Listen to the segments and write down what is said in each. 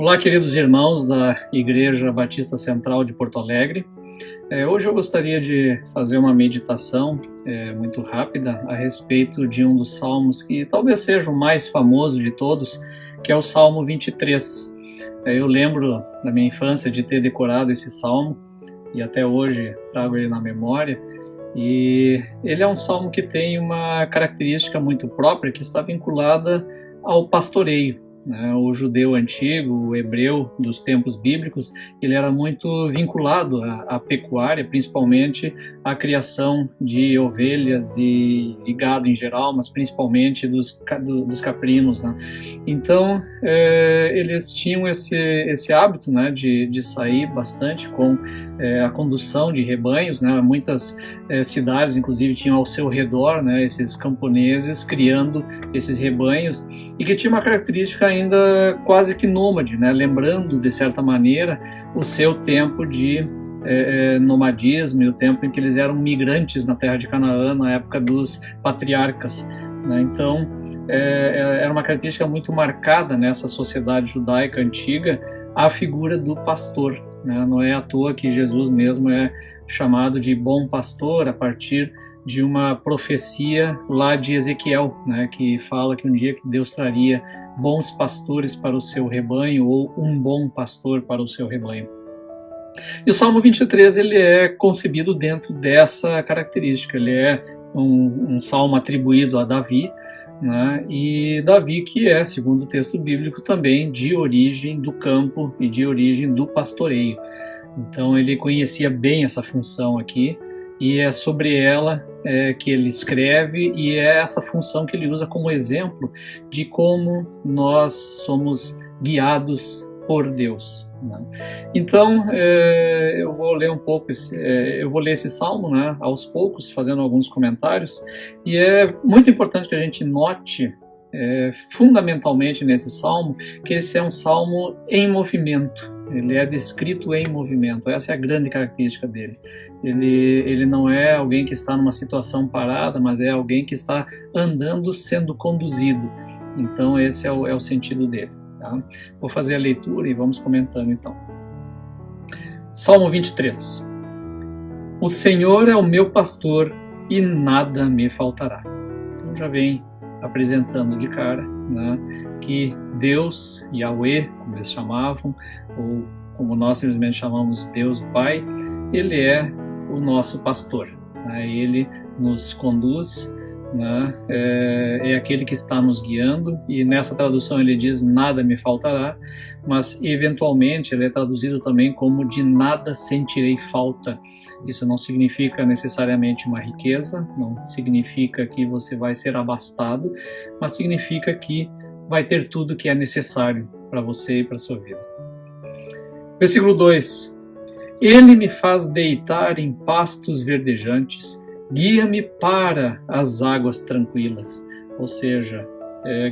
Olá, queridos irmãos da Igreja Batista Central de Porto Alegre. Hoje eu gostaria de fazer uma meditação muito rápida a respeito de um dos salmos que talvez seja o mais famoso de todos, que é o Salmo 23. Eu lembro da minha infância de ter decorado esse salmo e até hoje trago ele na memória. E ele é um salmo que tem uma característica muito própria que está vinculada ao pastoreio. O judeu antigo, o hebreu dos tempos bíblicos, ele era muito vinculado à pecuária, principalmente à criação de ovelhas e gado em geral, mas principalmente dos caprinos. Então, eles tinham esse hábito de sair bastante com a condução de rebanhos. Muitas cidades, inclusive, tinham ao seu redor esses camponeses criando esses rebanhos, e que tinha uma característica ainda quase que nômade, lembrando, de certa maneira, o seu tempo de nomadismo e o tempo em que eles eram migrantes na terra de Canaã, na época dos patriarcas. Então, era uma característica muito marcada nessa sociedade judaica antiga, a figura do pastor. Não é à toa que Jesus mesmo é chamado de bom pastor a partir de uma profecia lá de Ezequiel, que fala que um dia que Deus traria bons pastores para o seu rebanho, ou um bom pastor para o seu rebanho. E o Salmo 23 ele é concebido dentro dessa característica. Ele é um salmo atribuído a Davi, e Davi que é, segundo o texto bíblico, também de origem do campo e de origem do pastoreio. Então ele conhecia bem essa função aqui, e é sobre ela que ele escreve, e é essa função que ele usa como exemplo de como nós somos guiados por Deus. Então, eu vou ler um pouco, eu vou ler esse salmo aos poucos, fazendo alguns comentários, e é muito importante que a gente note, fundamentalmente nesse salmo, que esse é um salmo em movimento. Ele é descrito em movimento, essa é a grande característica dele. Ele não é alguém que está numa situação parada, mas é alguém que está andando, sendo conduzido. Então esse é o sentido dele. Vou fazer a leitura e vamos comentando então. Salmo 23. O Senhor é o meu pastor e nada me faltará. Então já vem apresentando de cara que Deus, Yahweh, como eles chamavam, ou como nós simplesmente chamamos Deus o Pai, ele é o nosso pastor. Ele nos conduz, é aquele que está nos guiando, e nessa tradução ele diz nada me faltará, mas eventualmente ele é traduzido também como de nada sentirei falta. Isso não significa necessariamente uma riqueza, não significa que você vai ser abastado, mas significa que vai ter tudo que é necessário para você e para a sua vida. Versículo 2. Ele me faz deitar em pastos verdejantes, guia-me para as águas tranquilas. Ou seja,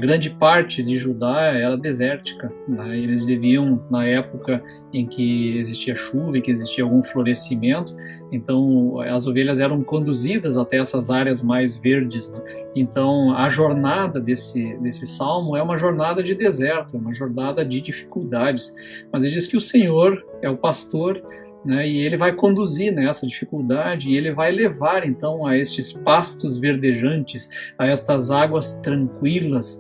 grande parte de Judá era desértica. Eles viviam na época em que existia chuva e que existia algum florescimento, então as ovelhas eram conduzidas até essas áreas mais verdes. Então a jornada desse salmo é uma jornada de deserto, é uma jornada de dificuldades, mas ele diz que o Senhor é o pastor, e ele vai conduzir nessa dificuldade, e ele vai levar então a estes pastos verdejantes, a estas águas tranquilas,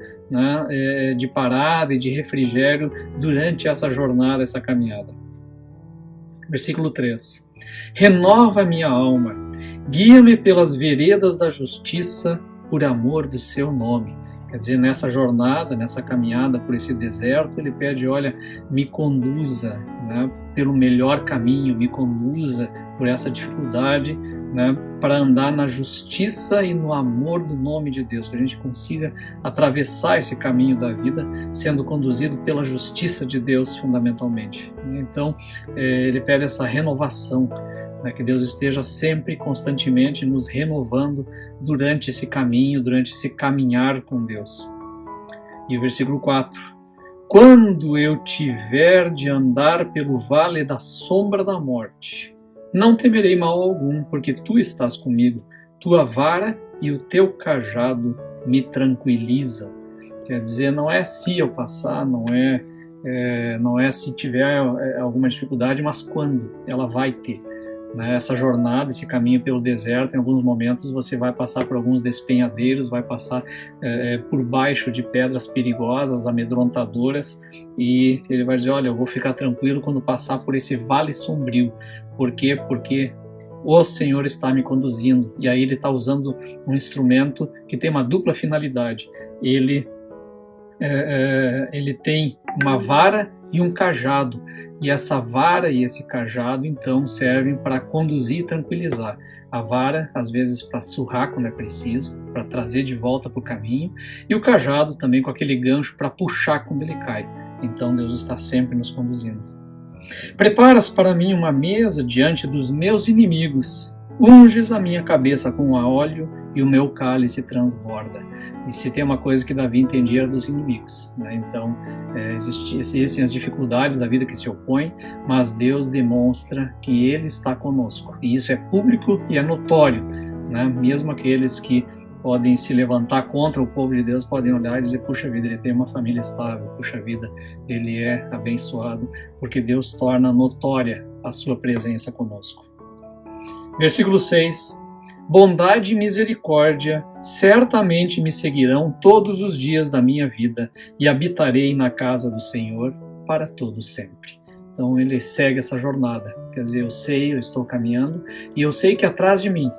de parada e de refrigério durante essa jornada, essa caminhada. Versículo 3. Renova minha alma, guia-me pelas veredas da justiça, por amor do seu nome. Quer dizer, nessa jornada, nessa caminhada por esse deserto, ele pede, olha, me conduza pelo melhor caminho, me conduza por essa dificuldade, para andar na justiça e no amor do nome de Deus, que a gente consiga atravessar esse caminho da vida sendo conduzido pela justiça de Deus, fundamentalmente. Então, ele pede essa renovação, que Deus esteja sempre, constantemente nos renovando durante esse caminho, durante esse caminhar com Deus. E o versículo 4. Quando eu tiver de andar pelo vale da sombra da morte, não temerei mal algum, porque tu estás comigo, tua vara e o teu cajado me tranquilizam. Quer dizer, não é se eu passar, não é não é se tiver alguma dificuldade, mas quando ela vai ter. Né? Essa jornada, esse caminho pelo deserto, em alguns momentos você vai passar por alguns despenhadeiros, vai passar por baixo de pedras perigosas, amedrontadoras, e ele vai dizer, olha, eu vou ficar tranquilo quando passar por esse vale sombrio. Por quê? Porque o Senhor está me conduzindo. E aí ele está usando um instrumento que tem uma dupla finalidade. Ele tem uma vara e um cajado, e essa vara e esse cajado então servem para conduzir e tranquilizar. A vara às vezes para surrar quando é preciso, para trazer de volta para o caminho, e o cajado também com aquele gancho para puxar quando ele cai. Então Deus está sempre nos conduzindo. Preparas para mim uma mesa diante dos meus inimigos, unges a minha cabeça com óleo e o meu cálice transborda. E se tem uma coisa que Davi entendia era dos inimigos, né? Então existem as dificuldades da vida que se opõem, mas Deus demonstra que Ele está conosco, e isso é público e é notório, né? Mesmo aqueles que podem se levantar contra o povo de Deus podem olhar e dizer, puxa vida, ele tem uma família estável, puxa vida, ele é abençoado, porque Deus torna notória a sua presença conosco. Versículo 6. Bondade e misericórdia certamente me seguirão todos os dias da minha vida, e habitarei na casa do Senhor para todo sempre. Então ele segue essa jornada, quer dizer, eu estou caminhando, e eu sei que atrás de mim,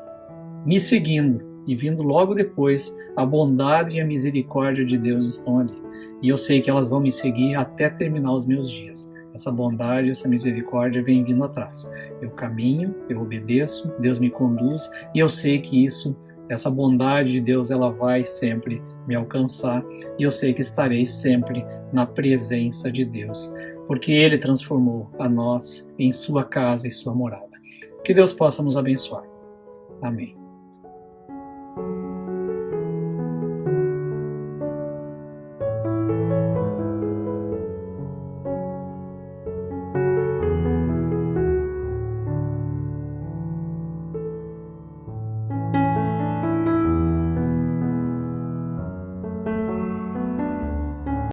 me seguindo, e vindo logo depois, a bondade e a misericórdia de Deus estão ali. E eu sei que elas vão me seguir até terminar os meus dias. Essa bondade, essa misericórdia vem vindo atrás. Eu caminho, eu obedeço, Deus me conduz, e eu sei que essa bondade de Deus, ela vai sempre me alcançar, e eu sei que estarei sempre na presença de Deus, porque Ele transformou a nós em sua casa e sua morada. Que Deus possa nos abençoar. Amém.